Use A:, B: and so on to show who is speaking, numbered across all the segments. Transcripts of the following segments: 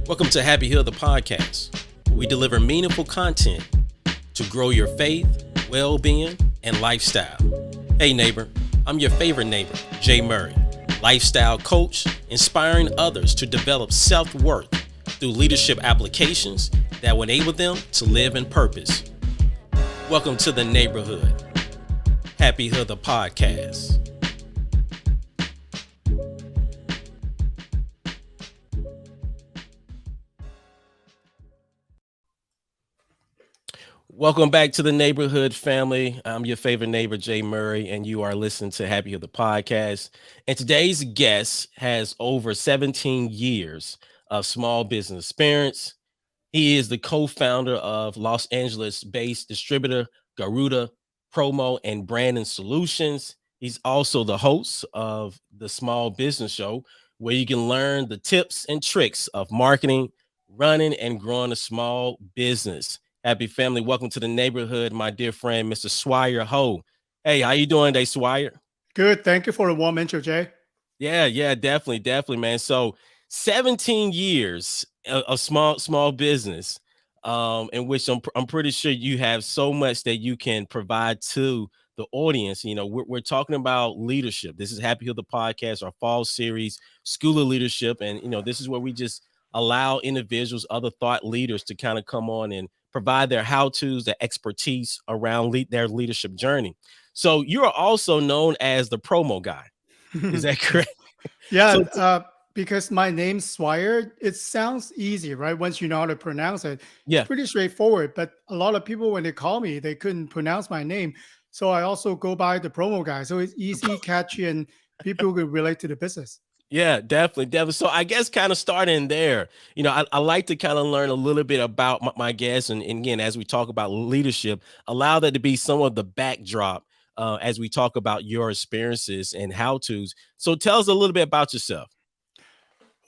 A: Welcome to Happy Hill, the podcast. We deliver meaningful content to grow your faith, well-being, and lifestyle. Hey neighbor, I'm your favorite neighbor, Jay Murray, lifestyle coach, inspiring others to develop self-worth through leadership applications that will enable them to live in purpose. Welcome to the neighborhood. Happy Hill, the podcast. Welcome back to the neighborhood family. I'm your favorite neighbor, Jay Murray, and you are listening to Happy Hill, the podcast. And today's guest has over 17 years of small business experience. He is the co-founder of Los Angeles-based distributor Garuda Promo and Branding Solutions. He's also the host of the Small Business Show, where you can learn the tips and tricks of marketing, running, and growing a small business. Happy family, welcome to the neighborhood, my dear friend, Mr. Swire Ho. Hey, how you doing today, Swire?
B: Good. Thank you for the warm intro, Jay.
A: Yeah, definitely, man. So 17 years of small business, in which I'm pretty sure you have so much that you can provide to the audience. You know, we're talking about leadership. This is Happy Hill, the podcast, our fall series, School of Leadership, and this is where we just allow individuals, other thought leaders, to kind of come on and provide their how-tos, their expertise around their leadership journey. So you are also known as the promo guy. Is that correct?
B: Yeah,
A: So
B: because my name's Swire, it sounds easy, right? Once you know how to pronounce it, it's
A: yeah.
B: pretty straightforward. But a lot of people, when they call me, they couldn't pronounce my name. So I also go by the promo guy. So it's easy, catchy, and people can relate to the business.
A: Yeah, definitely. So I guess kind of starting there, I like to kind of learn a little bit about my guests. And again, as we talk about leadership, allow that to be some of the backdrop as we talk about your experiences and how-tos. So tell us a little bit about yourself.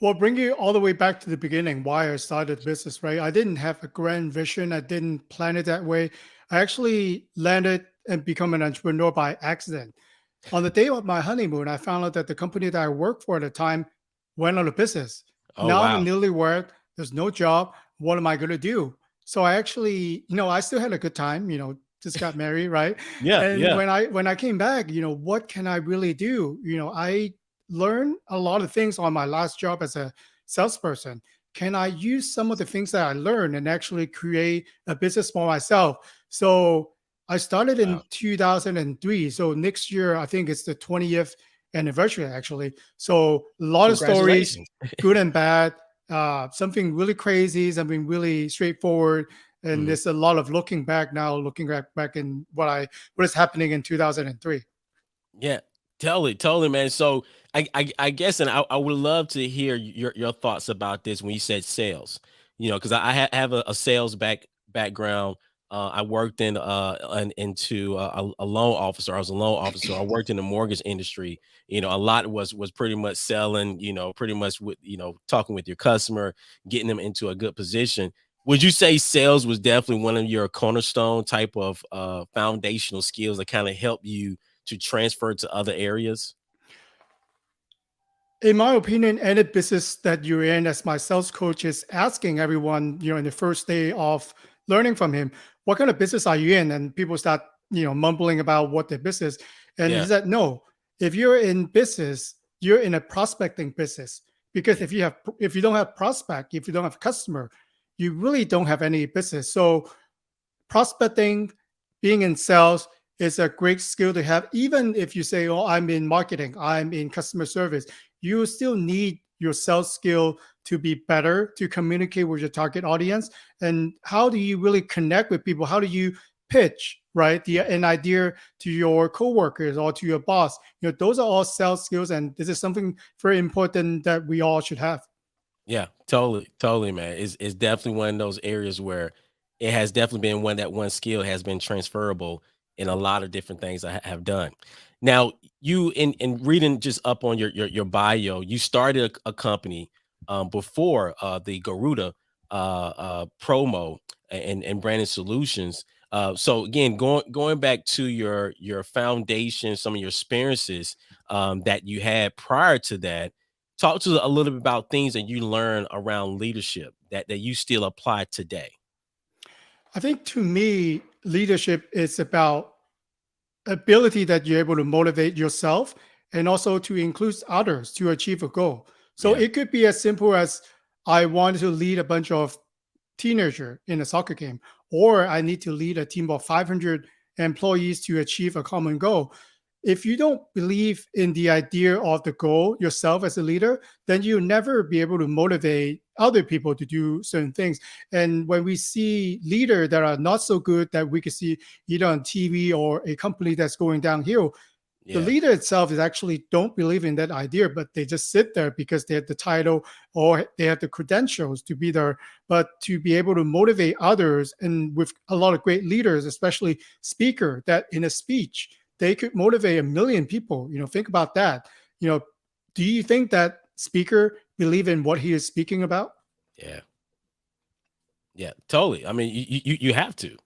B: Well, bring you all the way back to the beginning, why I started business, right? I didn't have a grand vision. I didn't plan it that way. I actually landed and become an entrepreneur by accident. On the day of my honeymoon, I found out that the company that I worked for at the time went out of business.
A: Oh,
B: Now I'm a
A: wow.
B: newlywed. There's no job. What am I going to do? So I actually, I still had a good time. Just got married, right?
A: Yeah,
B: And
A: yeah.
B: when I came back, what can I really do? I learned a lot of things on my last job as a salesperson. Can I use some of the things that I learned and actually create a business for myself? So I started in
A: Wow.
B: 2003. So next year, I think it's the 20th anniversary, actually. So a lot of stories,
A: Congratulations.
B: good and bad, something really crazy, something really straightforward. And
A: Mhm.
B: there's a lot of looking back now, looking back in what is happening in 2003.
A: Yeah, totally, man. So I guess, and I would love to hear your thoughts about this when you said sales. Because have a sales background. I worked into a loan officer. I was a loan officer. I worked in the mortgage industry. A lot was pretty much selling. Pretty much with talking with your customer, getting them into a good position. Would you say sales was definitely one of your cornerstone type of foundational skills that kind of help you to transfer to other areas?
B: In my opinion, any business that you're in, as my sales coach is asking everyone, in the first day of learning from him, what kind of business are you in? And people start, mumbling about what their business. And he
A: Yeah,
B: said, no, if you're in business, you're in a prospecting business. Because
A: yeah,
B: if you don't have prospect, if you don't have customer, you really don't have any business. So prospecting, being in sales is a great skill to have. Even if you say, oh, I'm in marketing, I'm in customer service, you still need your sales skill to be better, to communicate with your target audience. And how do you really connect with people? How do you pitch, right? An idea to your coworkers or to your boss? Those are all sales skills. And this is something very important that we all should have.
A: yeah, totally, man. It's definitely one of those areas where it has definitely been one skill has been transferable in a lot of different things I have done. Now, you in reading just up on your bio, you started a company before the Garuda promo and branding solutions. So again, going back to your foundation, some of your experiences that you had prior to that. Talk to us a little bit about things that you learn around leadership that you still apply today.
B: I think to me, leadership is about ability that you're able to motivate yourself and also to include others to achieve a goal. So
A: Yeah.
B: it could be as simple as I want to lead a bunch of teenager in a soccer game, or I need to lead a team of 500 employees to achieve a common goal. If you don't believe in the idea of the goal yourself as a leader, then you'll never be able to motivate other people to do certain things. And when we see leaders that are not so good that we can see either on TV or a company that's going downhill, the
A: Yeah.
B: leader itself is actually don't believe in that idea, but they just sit there because they have the title or they have the credentials to be there. But to be able to motivate others, and with a lot of great leaders, especially speaker, that in a speech they could motivate a million people. Think about that. You know, do you think that speaker believe in what he is speaking about?
A: Yeah. Yeah. Totally. I mean, you have to.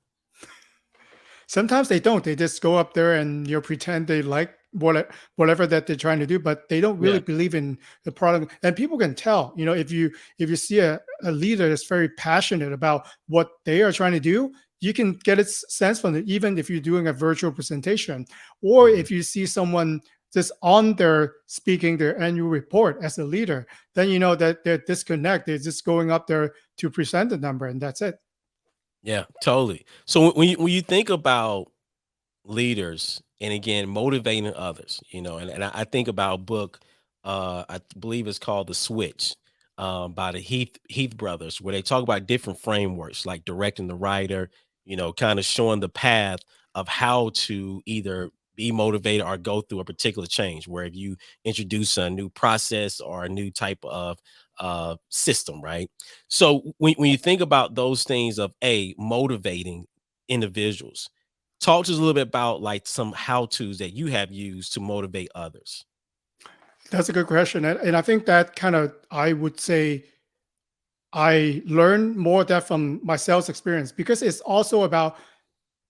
B: Sometimes they don't. They just go up there and pretend they like whatever that they're trying to do, but they don't really
A: Yeah.
B: believe in the product. And people can tell, if you see a leader that's very passionate about what they are trying to do, you can get a sense from it, even if you're doing a virtual presentation, or
A: Mhm.
B: if you see someone just on there speaking their annual report as a leader, then you know that they're disconnected. They're just going up there to present the number, and that's it.
A: Yeah, totally. So when you think about leaders and again motivating others, and I think about a book, I believe it's called The Switch, by the Heath brothers, where they talk about different frameworks like directing the writer, kind of showing the path of how to either be motivated or go through a particular change, where if you introduce a new process or a new type of system, right? So when you think about those things of a motivating individuals, talk to us a little bit about like some how to's that you have used to motivate others.
B: That's a good question. And I think that kind of, I would say, I learned more of that from my sales experience because it's also about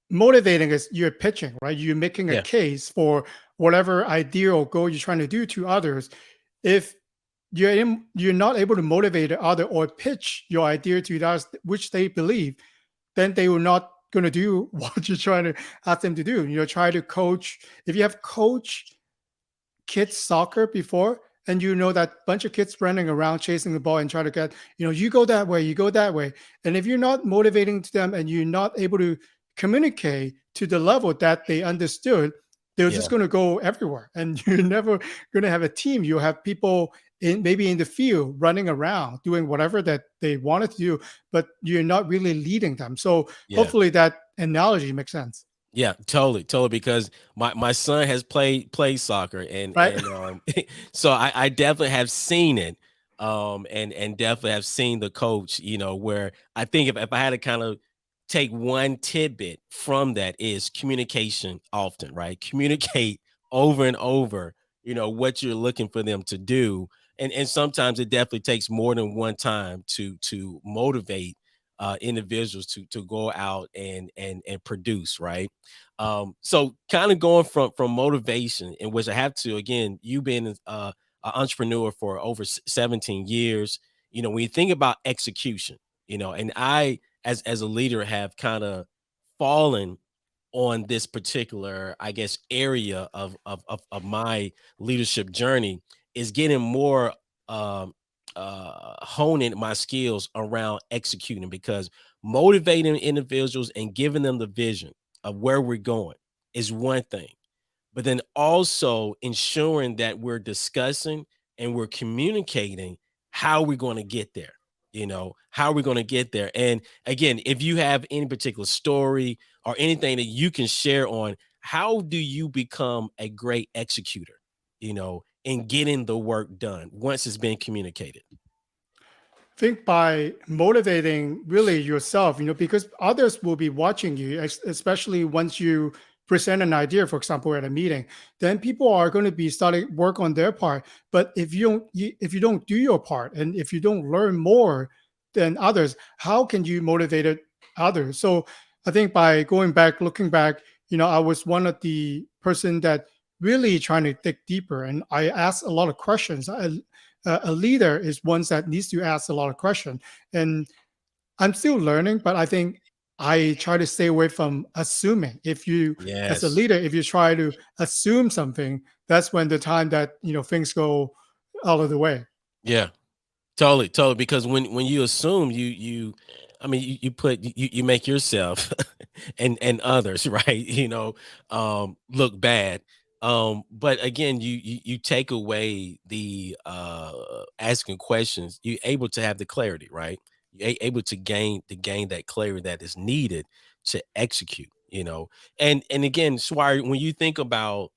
B: motivating is you're pitching, right? You're making a
A: Yeah,
B: case for whatever idea or goal you're trying to do to others. If you're not able to motivate the other or pitch your idea to others, which they believe, then they will not going to do what you're trying to ask them to do. Try to coach. If you have coach kids soccer before, and you know that bunch of kids running around chasing the ball and try to get, you go that way, you go that way. And if you're not motivating to them and you're not able to communicate to the level that they understood, they're just
A: yeah,
B: going to go everywhere. And you're never going to have a team. You'll have people in maybe in the field running around doing whatever that they wanted to do, but you're not really leading them. So
A: yeah.
B: hopefully that analogy makes sense.
A: Yeah, totally, totally. Because my son has played soccer, and
B: Right.
A: so I definitely have seen it, and definitely have seen the coach. Where I think if I had to kind of take one tidbit from that is communication. Often, right? Communicate over and over. What you're looking for them to do, and sometimes it definitely takes more than one time to motivate individuals to go out and produce, right? So kind of going from motivation, in which I have to again, you being an entrepreneur for over 17 years, when you think about execution, and I as a leader have kind of fallen on this particular, I guess, area of my leadership journey is getting more um honing my skills around executing, because motivating individuals and giving them the vision of where we're going is one thing, but then also ensuring that we're discussing and we're communicating how we're going to get there. How we're going to get there. And again, if you have any particular story or anything that you can share on how do you become a great executor, in getting the work done once it's been communicated.
B: Think by motivating really yourself, because others will be watching you, especially once you present an idea, for example, at a meeting, then people are going to be starting work on their part. But if you don't do your part, and if you don't learn more than others, how can you motivate others? So I think by going back, looking back, I was one of the person that really trying to dig deeper, and I asked a lot of questions. A leader is one that needs to ask a lot of questions. And I'm still learning, but I think I try to stay away from assuming. If you, as a
A: Yes.
B: leader, if you try to assume something, that's when the time that things go out of the way.
A: Yeah. Totally, totally. Because when you assume I mean, you put you make yourself and others, right? Look bad. But again, you take away the asking questions. You're able to have the clarity, right? You're able to gain that clarity that is needed to execute. And again, Swire, when you think about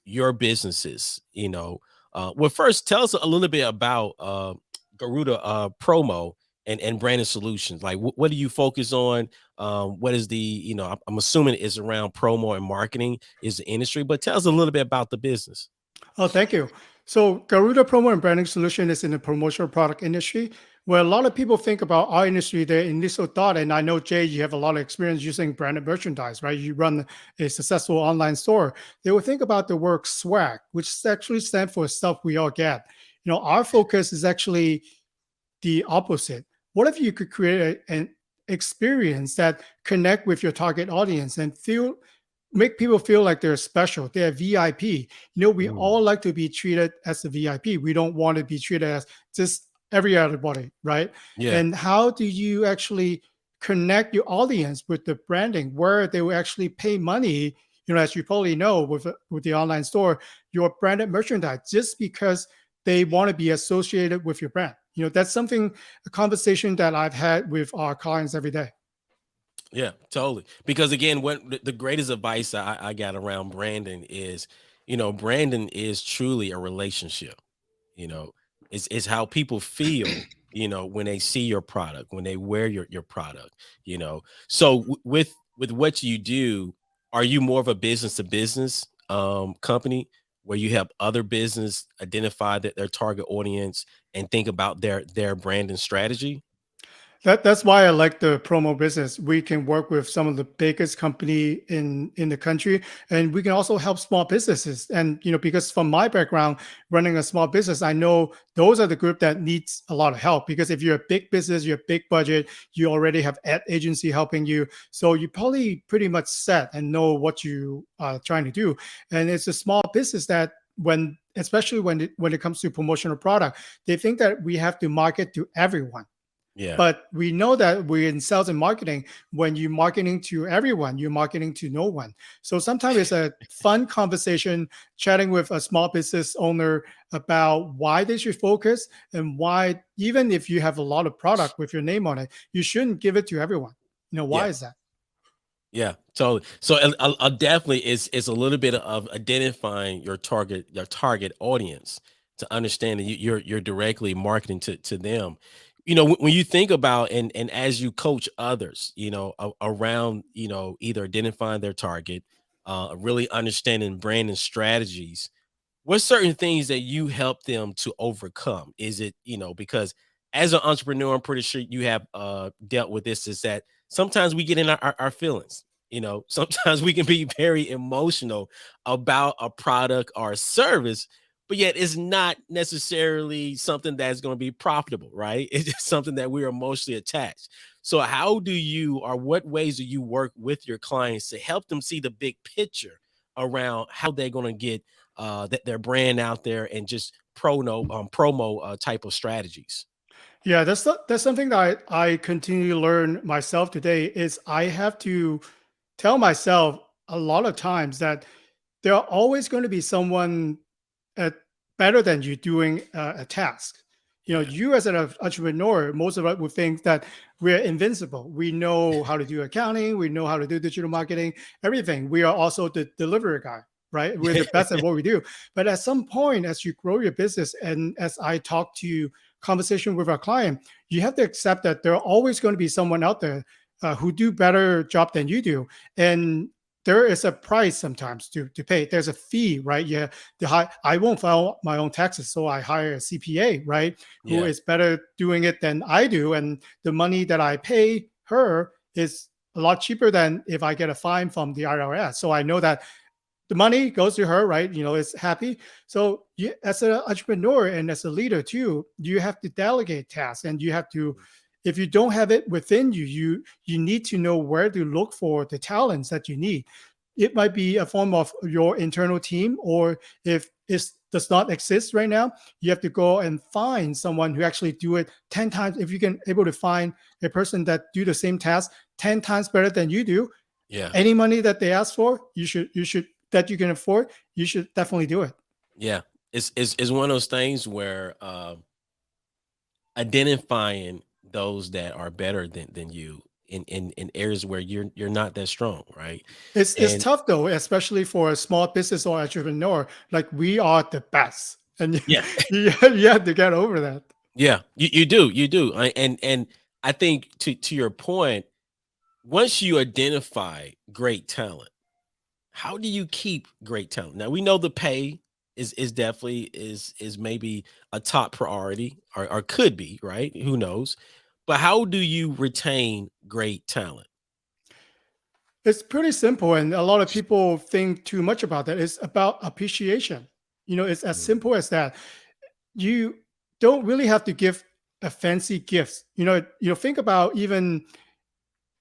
A: your businesses, well, first tell us a little bit about Garuda promo and branding solutions. Like, what do you focus on? What is I'm assuming it's around promo and marketing is the industry, but tell us a little bit about the business.
B: Oh, thank you. So Garuda Promo and Branding Solution is in the promotional product industry, where a lot of people think about our industry, their initial thought, and I know, Jay, you have a lot of experience using branded merchandise, right? You run a successful online store. They will think about the word swag, which actually stands for stuff we all get. Our focus is actually the opposite. What if you could create an experience that connect with your target audience and make people feel like they're special, they're VIP? We
A: Mm,
B: all like to be treated as a VIP. We don't want to be treated as just every other body, right?
A: yeah,
B: And how do you actually connect your audience with the branding where they will actually pay money? As you probably know, with the online store, your branded merchandise just because they want to be associated with your brand. That's something, a conversation that I've had with our clients every day.
A: yeah, totally. Because again, what the greatest advice I got around branding is, branding is truly a relationship. you know it's how people feel, when they see your product, when they wear your product. So with what you do, are you more of a business to business company where you help other business identify their target audience and think about their branding strategy?
B: That's why I like the promo business. We can work with some of the biggest company in the country, and we can also help small businesses. And because from my background, running a small business, I know those are the group that needs a lot of help. Because if you're a big business, you're a big budget, you already have ad agency helping you, so you probably pretty much set and know what you are trying to do. And it's a small business that especially when it comes to promotional product, they think that we have to market to everyone,
A: Yeah,
B: but we know that we're in sales and marketing. When you're marketing to everyone, you're marketing to no one. So sometimes it's a fun conversation chatting with a small business owner about why they should focus and why, even if you have a lot of product with your name on it, you shouldn't give it to everyone. Why
A: yeah.
B: is that?
A: Yeah, totally. So definitely it's a little bit of identifying your target audience to understand that you're directly marketing to them. When you think about and as you coach others, around either identifying their target, really understanding branding strategies. What's certain things that you help them to overcome? Is it, because as an entrepreneur, I'm pretty sure you have dealt with this, is that sometimes we get in our feelings. Sometimes we can be very emotional about a product or a service, but yet it's not necessarily something that's going to be profitable, right? It's just something that we're emotionally attached. So, how do you, or what ways do you work with your clients to help them see the big picture around how they're going to get their brand out there and just promo type of strategies?
B: Yeah, that's something that I continue to learn myself today. Is I have to tell myself a lot of times that there are always going to be someone at better than you doing a task.
A: Yeah.
B: You as an entrepreneur, most of us would think that we're invincible. We know how to do accounting, we know how to do digital marketing, everything. We are also the delivery guy, right? We're the best at what we do. But at some point, as you grow your business, and as I talk to conversation with our client, you have to accept that there are always going to be someone out there who do better job than you do, and there is a price sometimes to pay. There's a fee, right? Yeah, I won't file my own taxes, so I hire a CPA, right, who
A: Yeah.
B: is better doing it than I do, and the money that I pay her is a lot cheaper than if I get a fine from the IRS. So I know that the money goes to her, right? It's happy. So you, as an entrepreneur and as a leader too, you have to delegate tasks, and you have to, if you don't have it within you, you need to know where to look for the talents that you need. It might be a form of your internal team, or if it does not exist right now, you have to go and find someone who actually do it 10 times. If you can able to find a person that do the same task 10 times better than you do,
A: Yeah.
B: any money that they ask for, you should that you can afford, you should definitely do it.
A: Yeah. It's one of those things where identifying those that are better than you in areas where you're not that strong, right?
B: It's
A: And
B: tough though, especially for a small business or entrepreneur. Like, we are the best, and
A: yeah,
B: you have to get over that.
A: yeah, you do. And I think to your point, once you identify great talent, how do you keep great talent? Now we know the pay is definitely is maybe a top priority, or could be, right? Who knows? But how do you retain great talent?
B: It's pretty simple, and a lot of people think too much about that. It's about appreciation. It's as
A: Mm,
B: simple as that. You don't really have to give a fancy gifts. Think about, even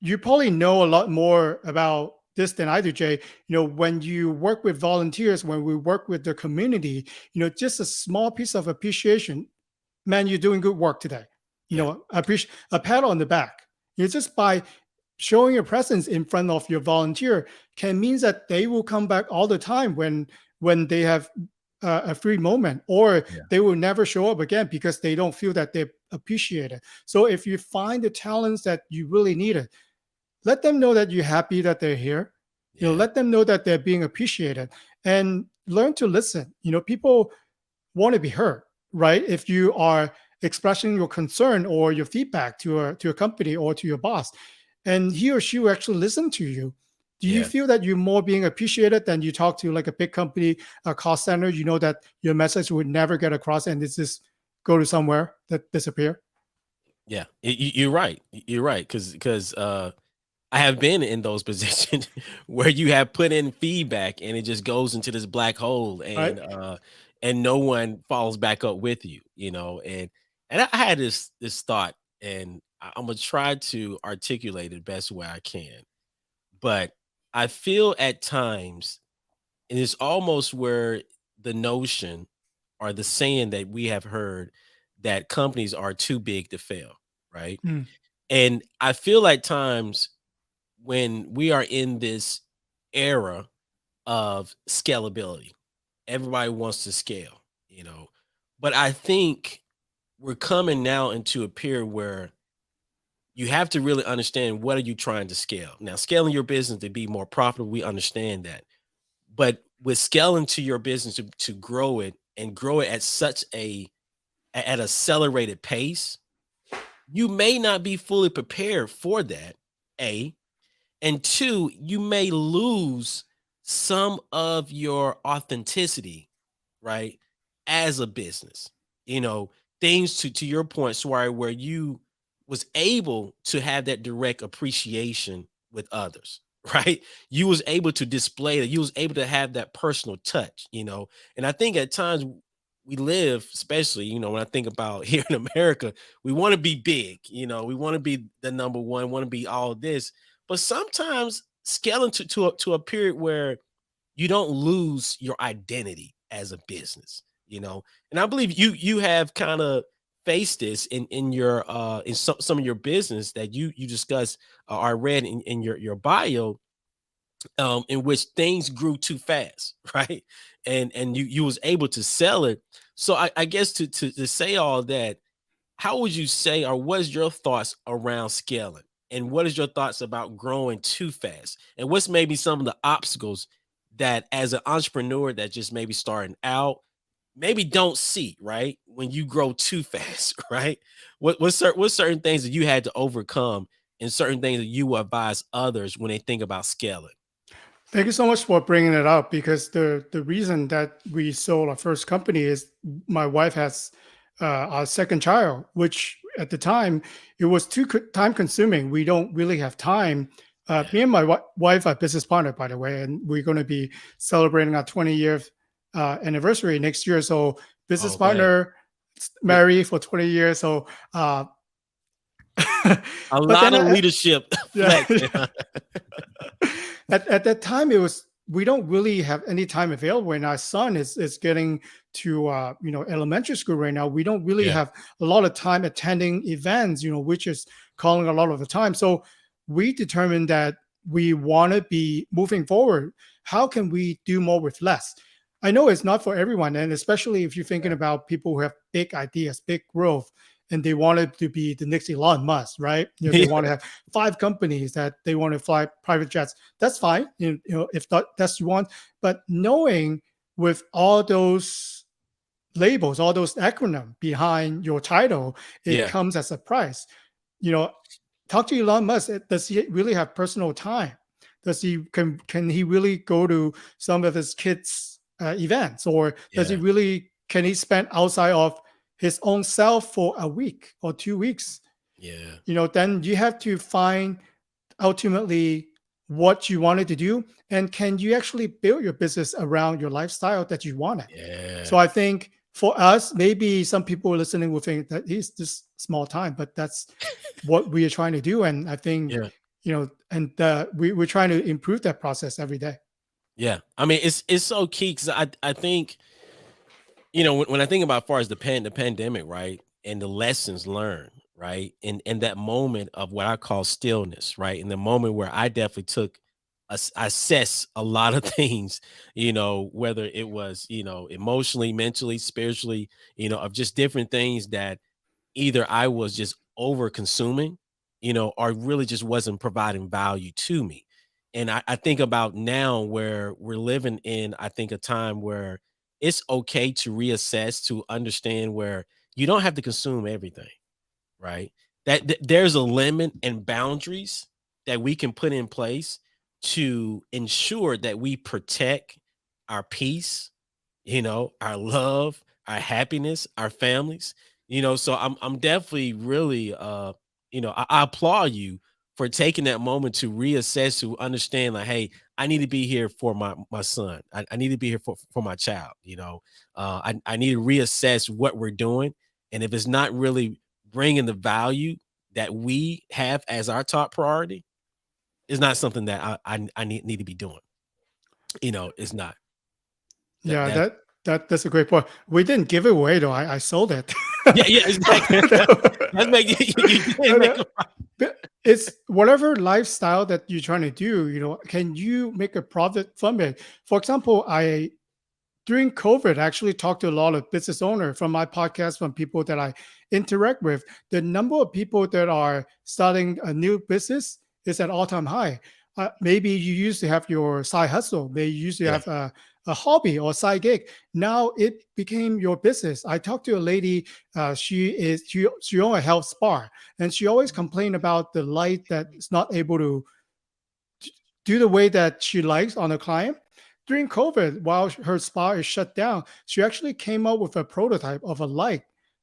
B: you probably know a lot more about this than I do, Jay. When you work with volunteers, when we work with the community, just a small piece of appreciation. Man, you're doing good work today.
A: yeah,
B: Appreciate a pat on the back. Just by showing your presence in front of your volunteer can means that they will come back all the time when they have a free moment, or
A: yeah,
B: they will never show up again because they don't feel that they're appreciated. So if you find the talents that you really needed, let them know that you're happy that they're here.
A: yeah,
B: Let them know that they're being appreciated, and learn to listen. People want to be heard, right? If you are expressing your concern or your feedback to a company or to your boss, and he or she will actually listen to you, do you
A: yeah.
B: feel that you're more being appreciated than you talk to like a big company, a cost center? You know that your message would never get across, and it's just go to somewhere that disappear.
A: Yeah, you're right. You're right, because I have been in those positions where you have put in feedback and it just goes into this black hole,
B: Right.
A: and no one follows back up with you, and I had this thought, and I'm gonna try to articulate it best way I can, but I feel at times, and it's almost where the notion or the saying that we have heard that companies are too big to fail, right?
B: Mm,
A: And I feel at times when we are in this era of scalability, everybody wants to scale, but I think we're coming now into a period where you have to really understand, what are you trying to scale. Now, scaling your business to be more profitable, we understand that. But with scaling to your business to grow it, and grow it at such at accelerated pace, you may not be fully prepared for that. A And two, you may lose some of your authenticity, right? As a business, you know, things to your point, Swire, where you was able to have that direct appreciation with others, right? You was able to display that, you was able to have that personal touch. And I think at times we live, especially, when I think about here in America, we want to be big, we want to be the number one, want to be all this, but sometimes scaling to a period where you don't lose your identity as a business, and I believe you have kind of faced this in your in some of your business that you discuss, I read in your bio, in which things grew too fast, right? And you was able to sell it. So I guess to say all that, how would you say, or what is your thoughts around scaling? And what is your thoughts about growing too fast? And what's maybe some of the obstacles that, as an entrepreneur that just maybe starting out, maybe don't see, right? When you grow too fast, right? What certain things that you had to overcome, and certain things that you advise others when they think about scaling?
B: Thank you so much for bringing it up, because the reason that we sold our first company is my wife has our second child, which at the time it was too time consuming. We don't really have time
A: Yeah.
B: Me and my wife are business partner, by the way, and we're going to be celebrating our 20-year anniversary next year. So business
A: Oh man.
B: partner,
A: Yeah.
B: married for 20 years. So,
A: A
B: but
A: lot
B: then,
A: of leadership
B: yeah,
A: flex.
B: yeah. At that time, it was we don't really have any time available. And our son is getting to elementary school right now. We don't really
A: Yeah.
B: have a lot of time attending events, which is calling a lot of the time. So we determined that we want to be moving forward. How can we do more with less? I know it's not for everyone, and especially if you're thinking about people who have big ideas, big growth, and they want it to be the next Elon Musk, right? They want to have 5 companies that they want to fly private jets. That's fine, if that's you want. But knowing with all those labels, all those acronym behind your title, it
A: Yeah.
B: comes as a price. You know, talk to Elon Musk. Does he really have personal time? Does he can he really go to some of his kids' events, or does he
A: Yeah.
B: really can he spend outside of his own self for a week or 2 weeks?
A: Yeah.
B: Then you have to find ultimately what you wanted to do, and can you actually build your business around your lifestyle that you wanted. So
A: Yeah.
B: I think for us, maybe some people listening will think that he's just small time, but that's what we are trying to do. And I think
A: Yeah.
B: and we're trying to improve that process every day.
A: Yeah. I mean, it's so key because I think, when I think about, far as the pandemic, right, and the lessons learned, right, and that moment of what I call stillness, right, in the moment where I definitely took assess a lot of things, whether it was, emotionally, mentally, spiritually, of just different things that either I was just over consuming, or really just wasn't providing value to me. And I think about now where we're living in, I think, a time where it's okay to reassess, to understand where you don't have to consume everything, right? There's a limit and boundaries that we can put in place to ensure that we protect our peace, our love, our happiness, our families. So I'm definitely really I applaud you for taking that moment to reassess, to understand, like, hey, I need to be here for my son. I need to be here for my child. I need to reassess what we're doing. And if it's not really bringing the value that we have as our top priority, it's not something that I need to be doing. It's not
B: Yeah,
A: that.
B: that's a great point. We didn't give it away though. I sold it.
A: Yeah, yeah, exactly. Let's make you did make a
B: But it's whatever lifestyle that you're trying to do, can you make a profit from it? For example, I during COVID, I actually talked to a lot of business owners from my podcast, from people that I interact with. The number of people that are starting a new business is at all-time high. Maybe you used to have your side hustle. Maybe you used to
A: yeah,
B: have a hobby or side gig. Now it became your business. I talked to a lady. She owns a health spa, and she always complained about the light that is not able to do the way that she likes on a client. During COVID, while her spa is shut down, she actually came up with a prototype of a light.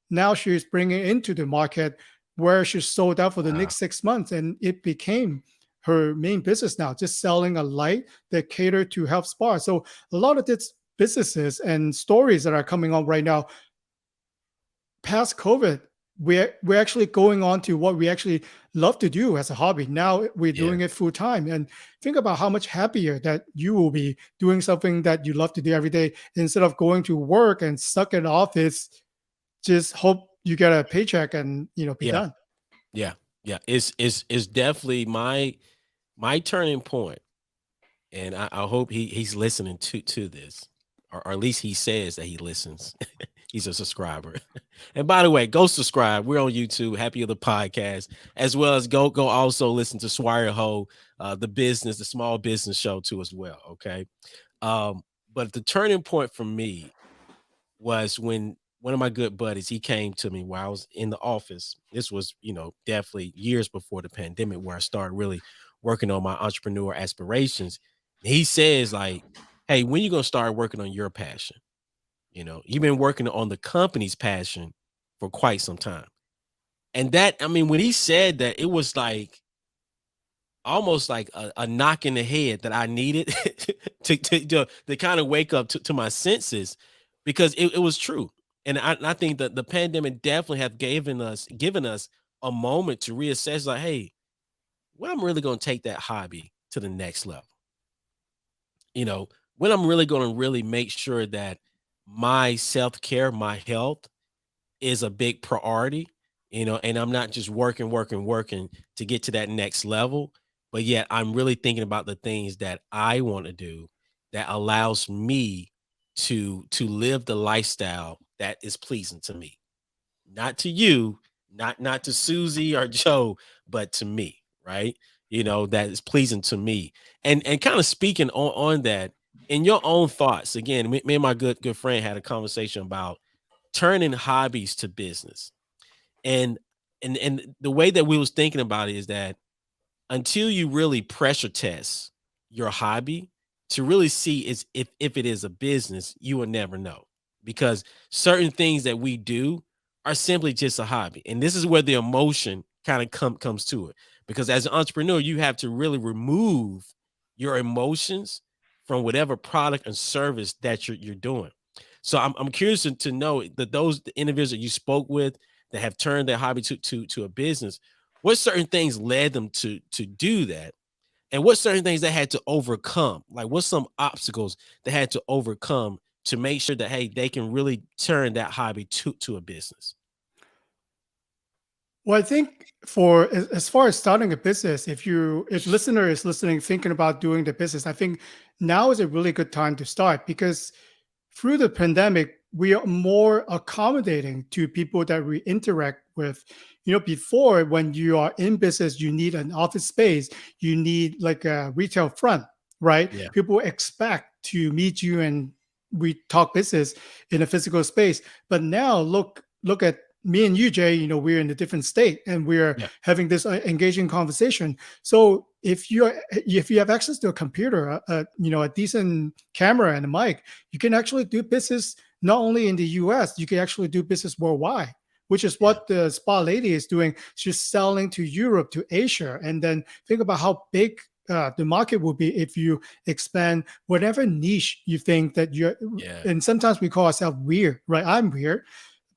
B: Now she's bringing it into the market where she's sold out for the
A: wow,
B: next 6 months, and it became her main business now, just selling a light that cater to health spa. So a lot of these businesses and stories that are coming on right now past COVID, we're actually going on to what we actually love to do as a hobby. Now we're
A: yeah,
B: doing it full time. And think about how much happier that you will be doing something that you love to do every day instead of going to work and stuck in the office, just hope you get a paycheck and be
A: yeah,
B: done.
A: yeah, yeah. It's definitely my turning point, and I hope he's listening to this, or at least he says that he listens. He's a subscriber. And by the way, go subscribe. We're on YouTube, Happy of the Podcast, as well as go also listen to Swire Ho, the small business show too as well. Okay. But the turning point for me was when one of my good buddies, he came to me while I was in the office. This was, definitely years before the pandemic, where I started really working on my entrepreneur aspirations. He says, like, hey, when you gonna start working on your passion? You've been working on the company's passion for quite some time. And that, I mean, when he said that, it was like almost like a knock in the head that I needed to kind of wake up to my senses, because it was true. And I think that the pandemic definitely have given us a moment to reassess, like, hey, when I'm really going to take that hobby to the next level, you know, when I'm really going to really make sure that my self-care, my health is a big priority, and I'm not just working to get to that next level, but yet I'm really thinking about the things that I want to do that allows me to live the lifestyle that is pleasing to me, not to you, not to Susie or Joe, but to me, right? That is pleasing to me. And kind of speaking on that, in your own thoughts, again, me and my good friend had a conversation about turning hobbies to business. And and the way that we was thinking about it is that until you really pressure test your hobby to really see is if it is a business, you will never know, because certain things that we do are simply just a hobby. And this is where the emotion kind of comes to it, because as an entrepreneur, you have to really remove your emotions from whatever product and service that you're doing. So I'm curious to know that those the individuals that you spoke with that have turned their hobby to a business, what certain things led them to do that, and what certain things they had to overcome, like what some obstacles they had to overcome to make sure that, hey, they can really turn that hobby to a business.
B: Well, I think for as far as starting a business, if listener is listening, thinking about doing the business, I think now is a really good time to start because through the pandemic, we are more accommodating to people that we interact with. Before when you are in business, you need an office space, you need like a retail front, right?
A: Yeah.
B: People expect to meet you and we talk business in a physical space. But now look at me and you, Jay. We're in a different state and we're
A: Yeah.
B: having this engaging conversation. So if you have access to a computer, a decent camera and a mic, you can actually do business not only in the US, you can actually do business worldwide, which is
A: Yeah.
B: what the spa lady is doing. She's selling to Europe, to Asia. And then think about how big the market will be if you expand whatever niche you think that you're.
A: Yeah.
B: And sometimes we call ourselves weird, right? I'm weird,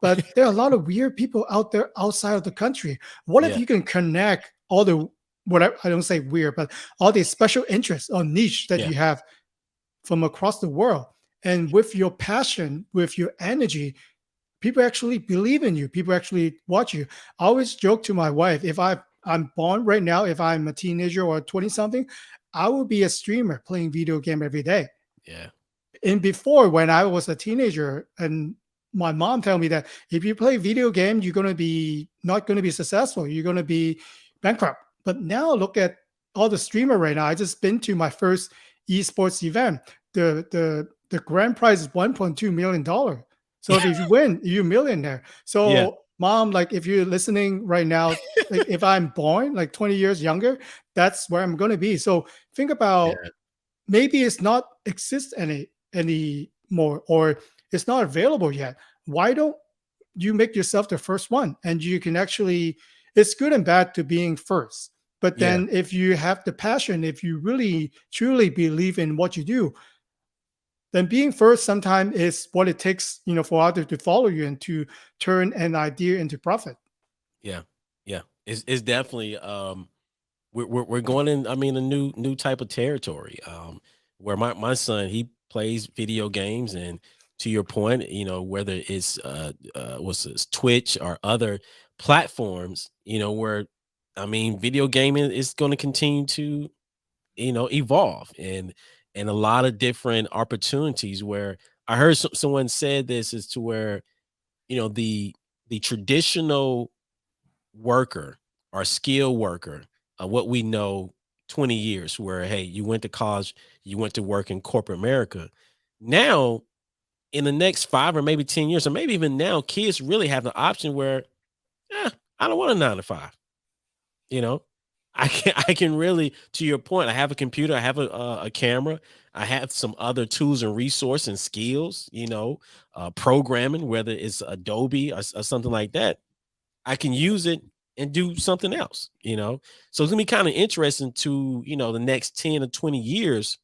B: but there are a lot of weird people out there outside of the country. What if
A: Yeah.
B: you can connect all the what I don't say weird, but all the special interests or niche that
A: Yeah.
B: you have from across the world. And with your passion, with your energy, people actually believe in you. People actually watch you. I always joke to my wife, if I'm born right now, if I'm a teenager or 20 something, I will be a streamer playing video game every day.
A: Yeah.
B: And before, when I was a teenager, and my mom tell me that if you play video game, you're gonna be not gonna be successful. You're gonna be bankrupt. But now look at all the streamer right now. I just been to my first esports event. The grand prize is $1.2 million. So if you win, you're a millionaire.
A: Yeah.
B: So mom, like if you're listening right now, like if I'm born like 20 years younger, that's where I'm gonna be. So think about
A: Yeah.
B: maybe it's not exist anymore or it's not available yet. Why don't you make yourself the first one? And you can actually, it's good and bad to being first. But
A: Yeah.
B: then if you have the passion, if you really truly believe in what you do, then being first sometimes is what it takes, for others to follow you and to turn an idea into profit.
A: Yeah. Yeah. It's definitely we're going in, I mean, a new type of territory, where my son, he plays video games, and to your point, whether it's what's this, Twitch or other platforms, where, I mean, video gaming is going to continue to, evolve, and a lot of different opportunities, where I heard someone said this is to where, the traditional worker or skilled worker, what we know 20 years, where, hey, you went to college, you went to work in corporate America. Now, in the next 5 or maybe 10 years, or maybe even now, kids really have the option where, eh, I don't want a 9 to 5. You know, I can really, to your point, I have a computer, I have a camera, I have some other tools and resource and skills, programming, whether it's Adobe or something like that. I can use it and do something else, you know. So it's gonna be kind of interesting to, the next 10 or 20 years,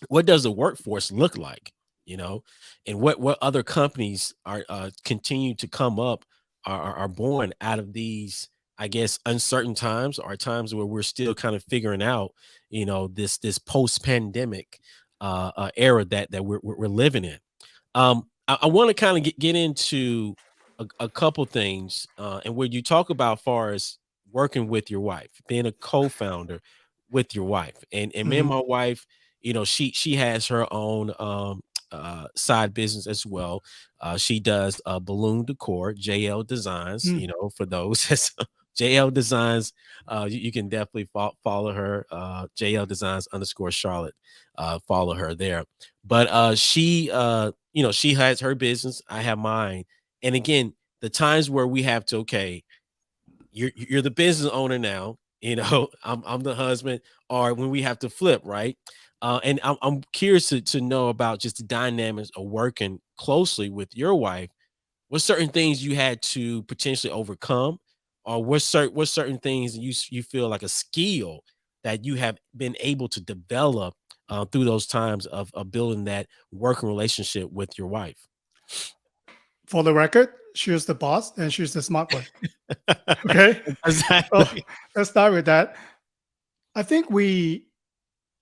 A: what does the workforce look like, you know, and what other companies are continue to come up, are born out of these, I guess, uncertain times, or times where we're still kind of figuring out, this post pandemic era that we're living in. I want to kind of get into a couple things, and where you talk about far as working with your wife, being a co-founder with your wife, and me and
B: Mhm.
A: my wife, she has her own side business as well. She does balloon decor, JL Designs.
B: Mm.
A: For those that's JL Designs, you can definitely follow her. JL Designs underscore Charlotte. Follow her there. But she has her business, I have mine. And again, the times where we have to, okay, you're the business owner now, I'm the husband, or when we have to flip, right? And I'm curious to know about just the dynamics of working closely with your wife. What certain things you had to potentially overcome, or what certain things you feel like a skill that you have been able to develop through those times of building that working relationship with your wife.
B: For the record, she was the boss and she's the smart one. Okay. So
A: Exactly.
B: let's start with that. I think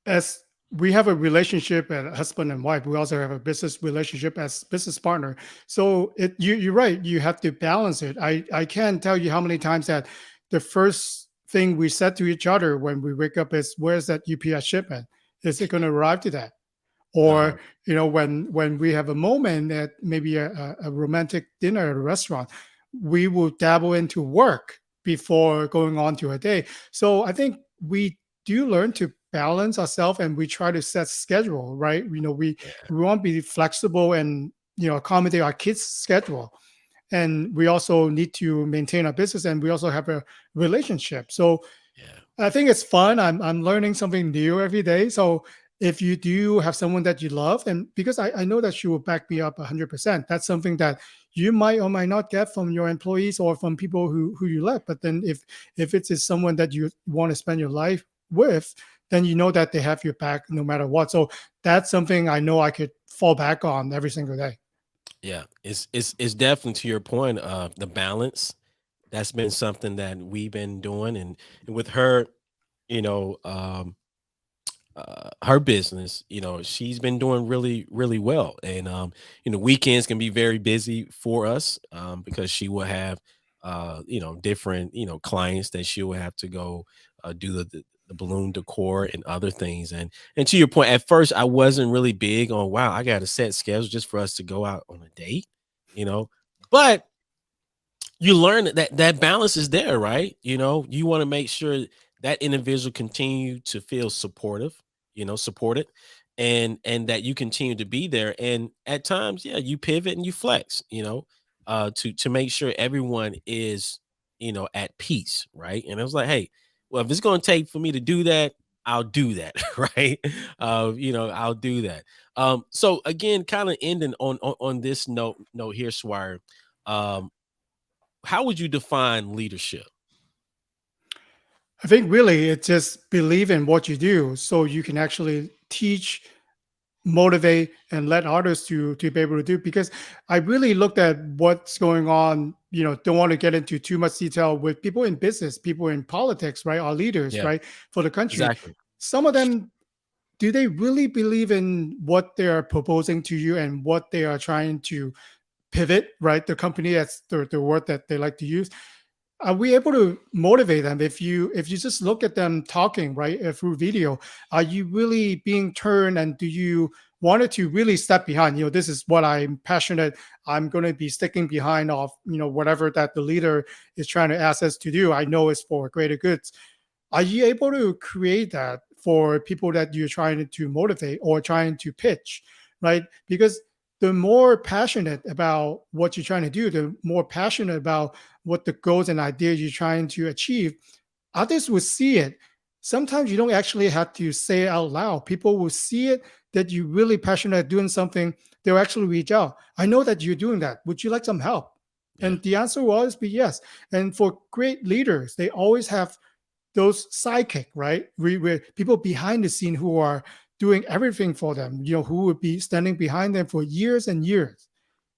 B: as we have a relationship as husband and wife, we also have a business relationship as business partner. So you're right. You have to balance it. I can't tell you how many times that the first thing we said to each other when we wake up is, "Where's that UPS shipment? Is it going to arrive today?"
A: Uh,
B: Or when we have a moment at maybe a romantic dinner at a restaurant, we will dabble into work before going on to a day. So I think we do learn to balance ourselves, and we try to set schedule, right?
A: yeah,
B: We want to be flexible and accommodate our kids schedule, and we also need to maintain our business, and we also have a relationship. So
A: yeah,
B: I think it's fun. I'm learning something new every day. So if you do have someone that you love, and because I know that she will back me up 100%, that's something that you might or might not get from your employees or from people who you love. But then if it is someone that you want to spend your life with, then you know that they have your back no matter what. So that's something I know I could fall back on every single day.
A: yeah. It's definitely to your point of the balance. That's been something that we've been doing, and with her, you know, um, her business, she's been doing really, really well. And weekends can be very busy for us, because she will have different clients that she will have to go do the balloon decor and other things. And to your point, at first I wasn't really big on, wow, I got a set schedule just for us to go out on a date, you know. But you learn that balance is there, right? You want to make sure that individual continue to feel supportive, supported, and that you continue to be there. And at times, yeah, you pivot and you flex, to make sure everyone is, at peace, right? And it was like, hey, well, if it's going to take for me to do that, I'll do that, right? I'll do that. So again, kind of ending on this note here, Swire. Um, how would you define leadership?
B: I think really it's just believe in what you do so you can actually teach, motivate, and let others to be able to do. Because I really looked at what's going on. Don't want to get into too much detail with people in business, people in politics, right? Our leaders,
A: Yeah,
B: right, for the country.
A: exactly.
B: Some of them, do they really believe in what they are proposing to you and what they are trying to pivot, right? The company, that's the word that they like to use. Are we able to motivate them? If you just look at them talking, right, through video, are you really being turned, and do you wanted to really step behind? This is what I'm passionate. I'm going to be sticking behind of whatever that the leader is trying to ask us to do. I know it's for greater goods. Are you able to create that for people that you're trying to motivate or trying to pitch, right? Because the more passionate about what you're trying to do, the more passionate about what the goals and ideas you're trying to achieve, others will see it. Sometimes you don't actually have to say it out loud. People will see it, that you're really passionate at doing something. They'll actually reach out. I know that you're doing that. Would you like some help?
A: Yeah.
B: And the answer will always be yes. And for great leaders, they always have those sidekick, right? We people behind the scene who are doing everything for them, who would be standing behind them for years and years.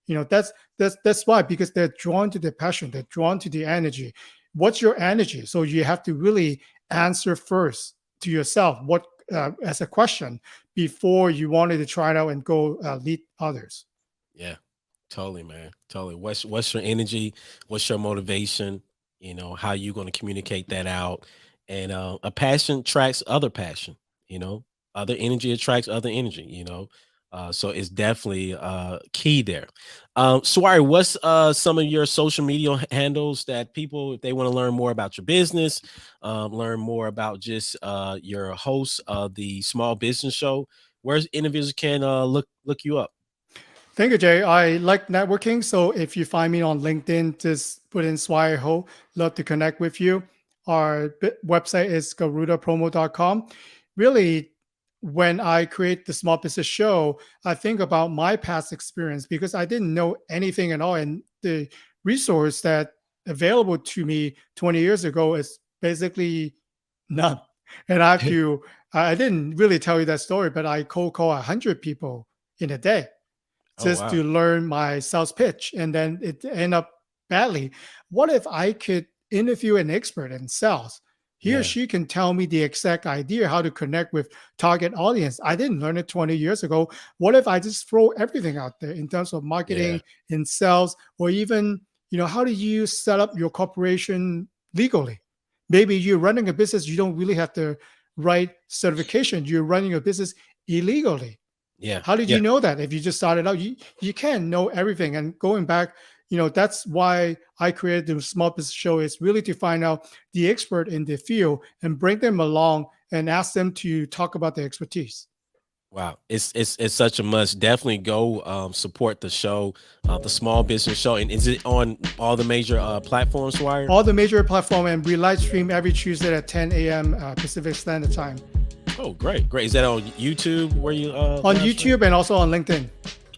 B: That's why, because they're drawn to the passion, they're drawn to the energy. What's your energy? So you have to really answer first to yourself, what as a question, before you wanted to try it out and go lead others.
A: Yeah. Totally, man. Totally. What's your energy? What's your motivation? How you going to communicate that out? And a passion attracts other passion, you know. Other energy attracts other energy. So it's definitely key there. Swire, what's some of your social media handles that people, if they want to learn more about your business, learn more about just your host of the small business show, where's individuals can look you up?
B: Thank you, Jay. I like networking. So if you find me on LinkedIn, just put in Swire Ho. Love to connect with you. Our website is garudapromo.com. Really, when I create the small business show, I think about my past experience because I didn't know anything at all. And the resource that available to me 20 years ago is basically none. And I didn't really tell you that story, but I cold call 100 people in a day
A: Oh
B: just
A: wow.
B: to learn my sales pitch, and then it end up badly. What if I could interview an expert in sales? He or
A: Yeah.
B: she can tell me the exact idea how to connect with target audience. I didn't learn it 20 years ago. What if I just throw everything out there in terms of
A: Yeah.
B: marketing, in sales, or even, how do you set up your corporation legally? Maybe you're running a business, you don't really have the right certification. You're running a business illegally.
A: Yeah.
B: How did
A: Yeah.
B: you know that? If you just started out, you can't know everything. And going back, that's why I created the small business show, is really to find out the expert in the field and bring them along and ask them to talk about their expertise.
A: Wow, it's such a must. Definitely go support the show, the small business show. And is it on all the major platforms, Wire?
B: All the major platform, and we live stream every Tuesday at 10 a.m. Pacific Standard Time
A: Oh, great, great. Is that on YouTube where you
B: on
A: live stream?
B: YouTube and also on LinkedIn.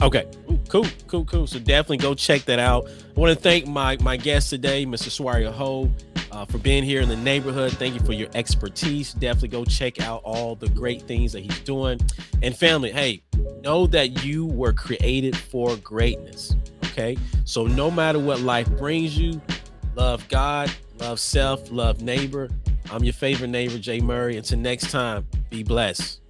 A: Okay. Ooh, cool, cool, cool. So definitely go check that out. I want to thank my guest today, Mr. Swire Ho, for being here in the neighborhood. Thank you for your expertise. Definitely go check out all the great things that he's doing. And family, hey, know that you were created for greatness. Okay. So no matter what life brings you, love God, love self, love neighbor. I'm your favorite neighbor, Jay Murray. Until next time, be blessed.